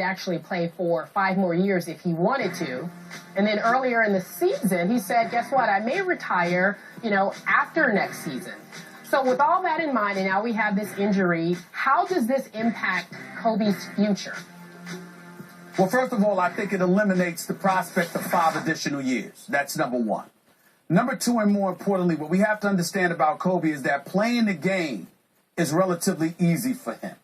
actually play for 5 more years if he wanted to. And then earlier in the season, he said, guess what, I may retire, after next season. So with all that in mind, and now we have this injury, how does this impact Kobe's future? Well, first of all, I think it eliminates the prospect of 5 additional years. That's number one. Number two, and more importantly, what we have to understand about Kobe is that playing the game is relatively easy for him.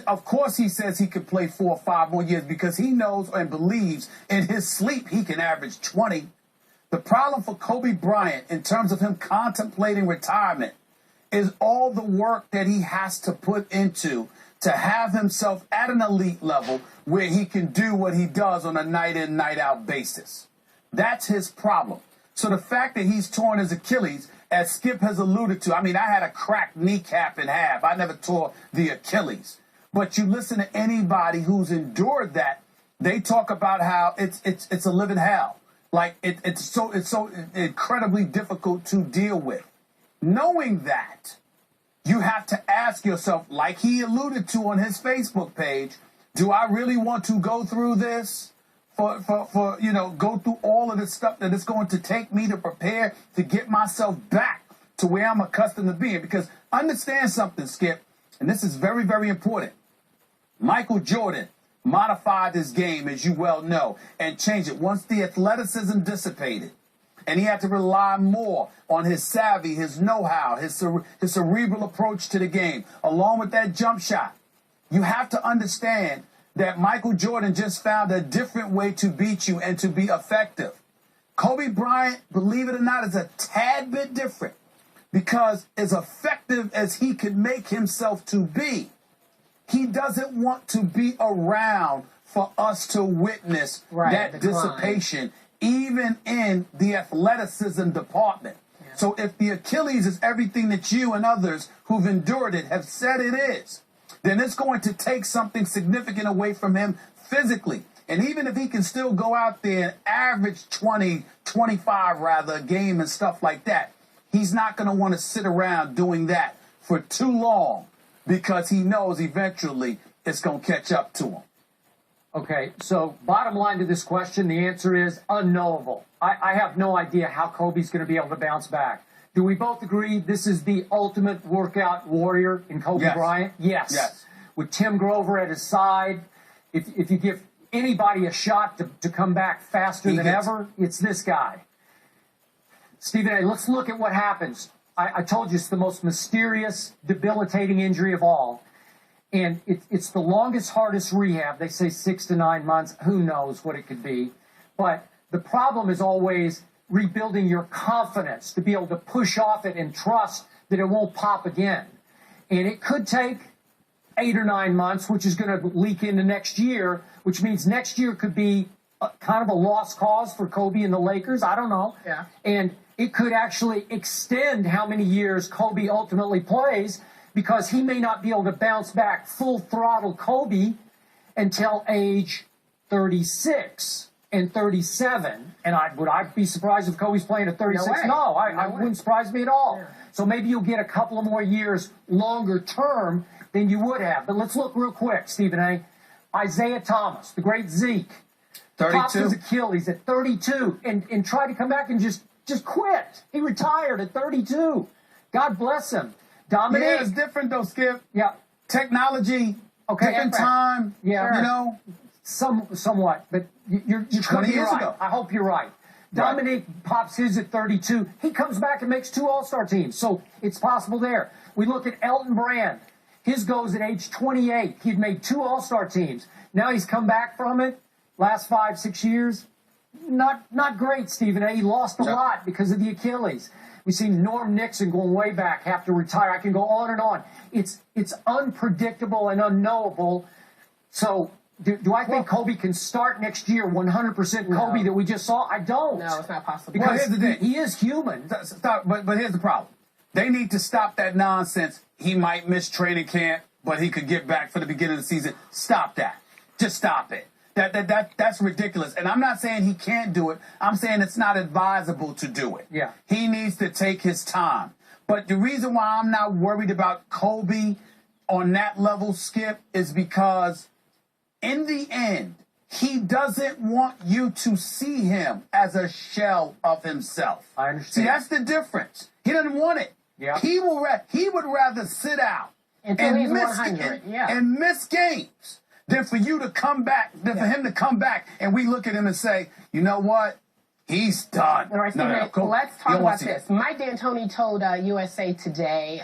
Of course, he says he could play 4 or 5 more years because he knows and believes in his sleep he can average 20. The problem for Kobe Bryant in terms of him contemplating retirement is all the work that he has to put into to have himself at an elite level where he can do what he does on a night-in, night-out basis. That's his problem. So the fact that he's torn his Achilles, as Skip has alluded to, I had a cracked kneecap in half. I never tore the Achilles. But you listen to anybody who's endured that, they talk about how it's a living hell. Like it's so incredibly difficult to deal with. Knowing that, you have to ask yourself, like he alluded to on his Facebook page, do I really want to go through this? Go through all of this stuff that it's going to take me to prepare to get myself back to where I'm accustomed to being. Because understand something, Skip, and this is very, very important. Michael Jordan modified his game, as you well know, and changed it. Once the athleticism dissipated, and he had to rely more on his savvy, his know-how, his cerebral approach to the game, along with that jump shot. You have to understand that Michael Jordan just found a different way to beat you and to be effective. Kobe Bryant, believe it or not, is a tad bit different because as effective as he could make himself to be, he doesn't want to be around for us to witness that dissipation, even in the athleticism department. Yeah. So if the Achilles is everything that you and others who've endured it have said it is, then it's going to take something significant away from him physically. And even if he can still go out there and average 25 a game and stuff like that, he's not going to want to sit around doing that for too long because he knows eventually it's going to catch up to him. Okay, so bottom line to this question, the answer is unknowable. I have no idea how Kobe's going to be able to bounce back. Do we both agree this is the ultimate workout warrior in Kobe Bryant? Yes. With Tim Grover at his side, if you give anybody a shot to come back faster than ever, it's this guy. Stephen A., let's look at what happens. I told you it's the most mysterious, debilitating injury of all. And it's the longest, hardest rehab. They say 6 to 9 months. Who knows what it could be. But the problem is always rebuilding your confidence to be able to push off it and trust that it won't pop again. And it could take 8 or 9 months, which is going to leak into next year, which means next year could be kind of a lost cause for Kobe and the Lakers. I don't know. Yeah. And it could actually extend how many years Kobe ultimately plays because he may not be able to bounce back full throttle Kobe until age 36 and 37. And would I be surprised if Kobe's playing at 36? No, I wouldn't surprise me at all. Yeah. So maybe you'll get a couple of more years longer term than you would have. But let's look real quick, Stephen A. Isaiah Thomas, the great Zeke, 32. popped his Achilles at 32 and tried to come back and just quit. He retired at 32. God bless him. Dominic. Yeah, it's different though, Skip. Yeah. Technology, different time. Yeah. Somewhat, but you're 20 years right. ago. I hope you're right. Dominic pops his at 32. He comes back and makes 2 All-Star teams, so it's possible there. We look at Elton Brand. His goes at age 28. He'd made 2 All-Star teams. Now he's come back from it. Last 5-6 years, not great, Stephen A. He lost a lot because of the Achilles. We've seen Norm Nixon going way back, have to retire. I can go on and on. It's unpredictable and unknowable. So do I think Kobe can start next year 100% Kobe that we just saw? I don't. No, it's not possible. Because here's the thing. He is human. But here's the problem. They need to stop that nonsense. He might miss training camp, but he could get back for the beginning of the season. Stop that. Just stop it. That's ridiculous. And I'm not saying he can't do it. I'm saying it's not advisable to do it. Yeah. He needs to take his time. But the reason why I'm not worried about Kobe on that level, Skip, is because in the doesn't want you to see him as a shell of himself. I understand. See, that's the difference. He doesn't want it. Yeah. He would rather sit out Until he's 100, and miss games than for you to come back, than for him to come back and we look at him and say, you know what? He's done. All right, Stephen, let's talk about this. Mike D'Antoni told USA Today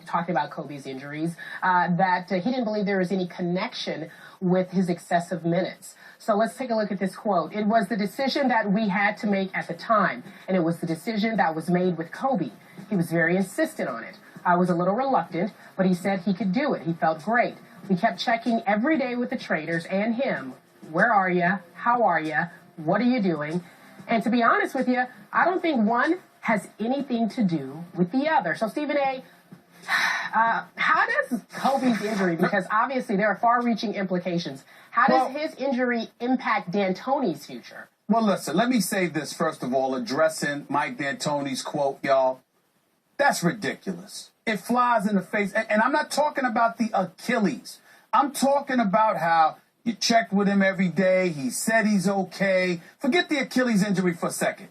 talking about Kobe's injuries that he didn't believe there was any connection with his excessive minutes. So let's take a look at this quote. It was the decision that we had to make at the time, and it was the decision that was made with Kobe. He was very insistent on it. I was a little reluctant, but he said he could do it. He felt great. We kept checking every day with the trainers and him. Where are you? How are you? What are you doing? And to be honest with you, I don't think one has anything to do with the other. So, Stephen A., how does Kobe's injury, because obviously there are far-reaching implications, how does his injury impact D'Antoni's future? Well, listen, let me say this, first of all, addressing Mike D'Antoni's quote, y'all. That's ridiculous. It flies in the face. And I'm not talking about the Achilles. I'm talking about how you checked with him every day. He said he's okay. Forget the Achilles injury for a second.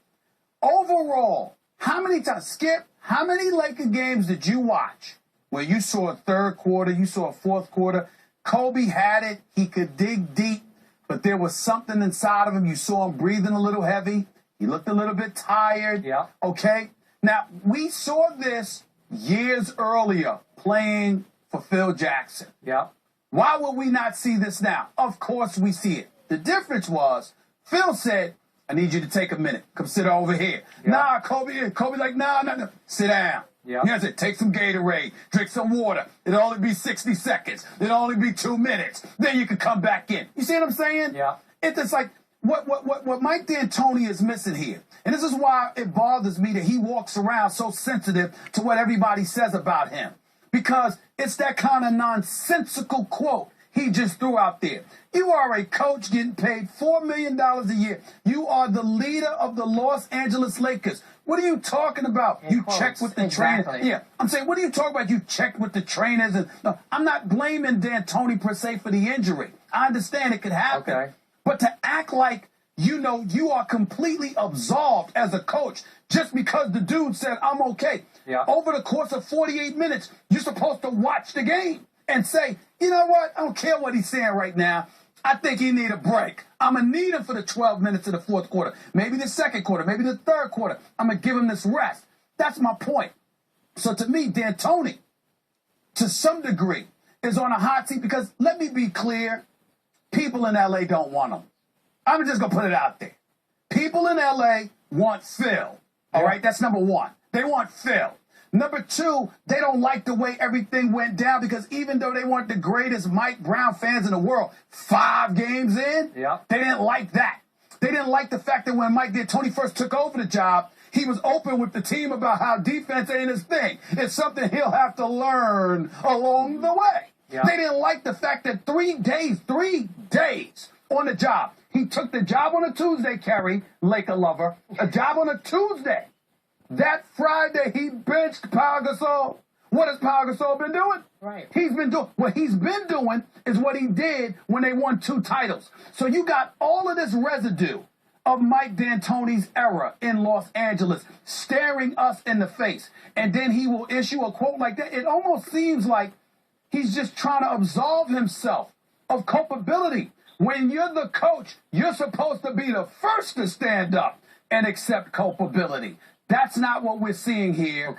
Overall, how many times, Skip, how many Laker games did you watch where you saw a third quarter, you saw a fourth quarter? Kobe had it. He could dig deep, but there was something inside of him. You saw him breathing a little heavy. He looked a little bit tired. Yeah. Okay? Now, we saw this years earlier playing for Phil Jackson. Yeah. Why would we not see this now? Of course we see it. The difference was Phil said, I need you to take a minute. Come sit over here. Yeah. Nah, Kobe like, no. Sit down. Yeah. He said, take some Gatorade, drink some water. It'll only be 60 seconds. It'll only be 2 minutes. Then you can come back in. You see what I'm saying? Yeah. It's just like what Mike D'Antoni is missing here. And this is why it bothers me that he walks around so sensitive to what everybody says about him. Because it's that kind of nonsensical quote he just threw out there. You are a coach getting paid $4 million a year. You are the leader of the Los Angeles Lakers. What are you talking about? You checked with the trainers. Yeah, I'm saying, what are you talking about? You checked with the trainers. No, I'm not blaming D'Antoni per se for the injury. I understand it could happen. Okay. But to act like, you are completely absolved as a coach just because the dude said, I'm okay. Yeah. Over the course of 48 minutes, you're supposed to watch the game and say, you know what? I don't care what he's saying right now. I think he need a break. I'm going to need him for the 12 minutes of the fourth quarter, maybe the second quarter, maybe the third quarter. I'm going to give him this rest. That's my point. So to me, D'Antoni, to some degree, is on a hot seat because, let me be clear, people in L.A. don't want him. I'm just going to put it out there. People in L.A. want Phil. All right? That's number one. They want Phil. Number two, they don't like the way everything went down because even though they weren't the greatest Mike Brown fans in the world, 5 games in, they didn't like that. They didn't like the fact that when Mike D'Antoni first took over the job, he was open with the team about how defense ain't his thing. It's something he'll have to learn along the way. They didn't like the fact that 3 days on the job. He took the job on a Tuesday, Kerry, Laker lover, a job on a Tuesday. That Friday, he benched Pau Gasol. What has Pau Gasol been doing? Right. What he's been doing is what he did when they won 2 titles. So you got all of this residue of Mike D'Antoni's era in Los Angeles staring us in the face. And then he will issue a quote like that. It almost seems like he's just trying to absolve himself of culpability. When you're the coach, you're supposed to be the first to stand up and accept culpability. That's not what we're seeing here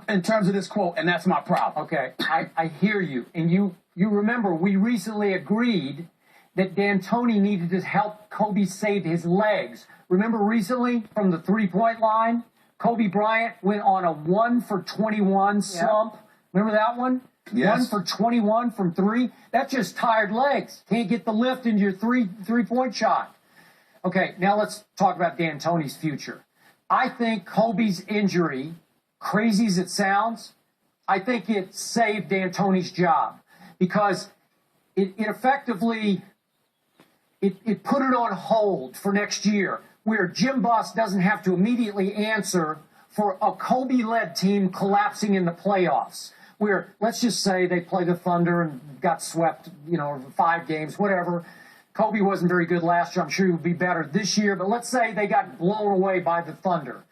in terms of this quote, and that's my problem. Okay, I hear you. And you remember we recently agreed that D'Antoni needed to help Kobe save his legs. Remember recently from the three-point line, Kobe Bryant went on a 1-for-21 slump. Remember that one? Yes. 1 for 21 from 3. That's just tired legs. Can't get the lift into your three-point shot. Okay, now let's talk about D'Antoni's future. I think Kobe's injury, crazy as it sounds, I think it saved D'Antoni's job because it effectively it put it on hold for next year where Jim Buss doesn't have to immediately answer for a Kobe-led team collapsing in the playoffs. Where, let's just say they play the Thunder and got swept, 5 games, whatever. Kobe wasn't very good last year. I'm sure he would be better this year. But let's say they got blown away by the Thunder.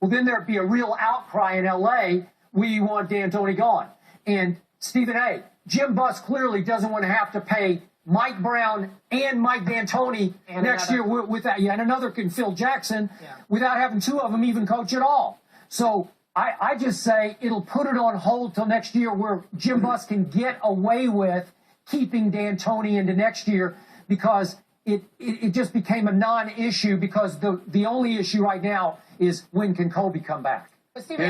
Well, then there'd be a real outcry in L.A. We want D'Antoni gone. And Stephen A., Jim Buss clearly doesn't want to have to pay Mike Brown and Mike D'Antoni and next year without, and another can Phil Jackson, without having two of them even coach at all. So I just say it'll put it on hold till next year where Jim Buss can get away with keeping D'Antoni into next year, because it just became a non-issue, because the only issue right now is when can Kobe come back. But Stephen,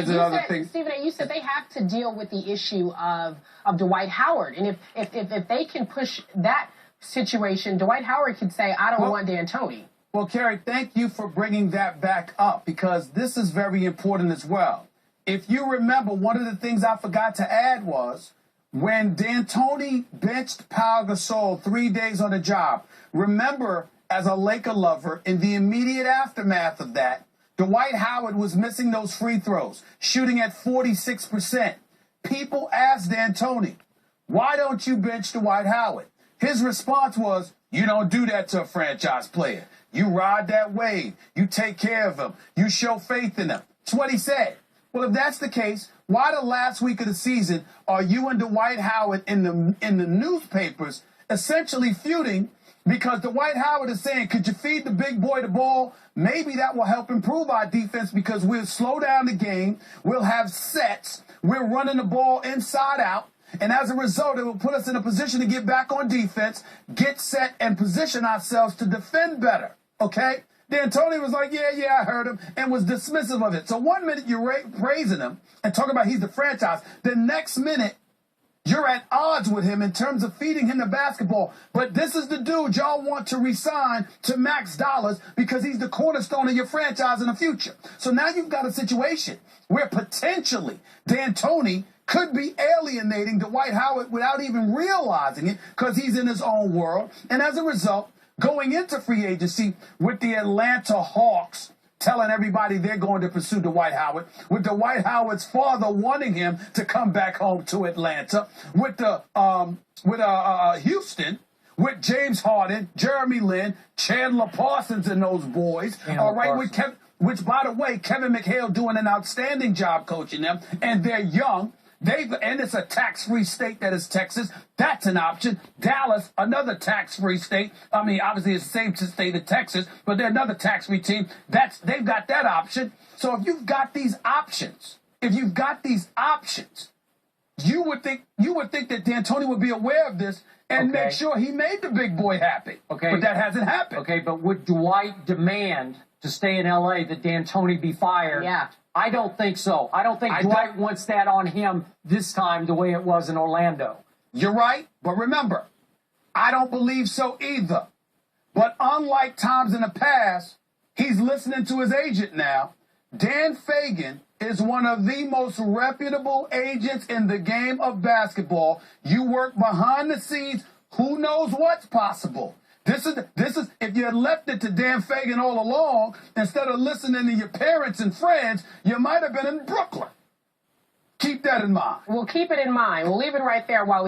you said they have to deal with the issue of Dwight Howard. And if they can push that situation, Dwight Howard could say, I don't want D'Antoni. Well, Kerry, thank you for bringing that back up, because this is very important as well. If you remember, one of the things I forgot to add was when D'Antoni benched Pau Gasol 3 days on the job. Remember, as a Laker lover, in the immediate aftermath of that, Dwight Howard was missing those free throws, shooting at 46%. People asked D'Antoni, why don't you bench Dwight Howard? His response was, you don't do that to a franchise player. You ride that wave. You take care of him. You show faith in him. That's what he said. Well, if that's the case, why the last week of the season are you and Dwight Howard in the newspapers essentially feuding? Because Dwight Howard is saying, could you feed the big boy the ball? Maybe that will help improve our defense, because we'll slow down the game. We'll have sets. We're running the ball inside out. And as a result, it will put us in a position to get back on defense, get set, and position ourselves to defend better. Okay? D'Antoni was like, yeah, I heard him, and was dismissive of it. So 1 minute you're praising him and talking about he's the franchise. The next minute, you're at odds with him in terms of feeding him the basketball. But this is the dude y'all want to resign to max dollars because he's the cornerstone of your franchise in the future. So now you've got a situation where potentially D'Antoni could be alienating Dwight Howard without even realizing it, because he's in his own world. And as a result, going into free agency with the Atlanta Hawks telling everybody they're going to pursue Dwight Howard, with Dwight Howard's father wanting him to come back home to Atlanta, with Houston, with James Harden, Jeremy Lin, Chandler Parsons and those boys, all right, which, by the way, Kevin McHale doing an outstanding job coaching them, and they're young. And it's a tax-free state that is Texas. That's an option. Dallas, another tax-free state. I mean, obviously it's the same state as Texas, but they're another tax-free team. They've got that option. So if you've got these options, you would think that D'Antoni would be aware of this and make sure he made the big boy happy. Okay. But that hasn't happened. Okay, but would Dwight demand to stay in L.A. that D'Antoni be fired? Yeah. I don't think so. I don't think Dwight wants that on him this time the way it was in Orlando. You're right, but remember, I don't believe so either. But unlike times in the past, he's listening to his agent now. Dan Fagan is one of the most reputable agents in the game of basketball. You work behind the scenes, who knows what's possible. This is if you had left it to Dan Fagan all along, instead of listening to your parents and friends, you might have been in Brooklyn. Keep that in mind. We'll keep it in mind. We'll leave it right there while we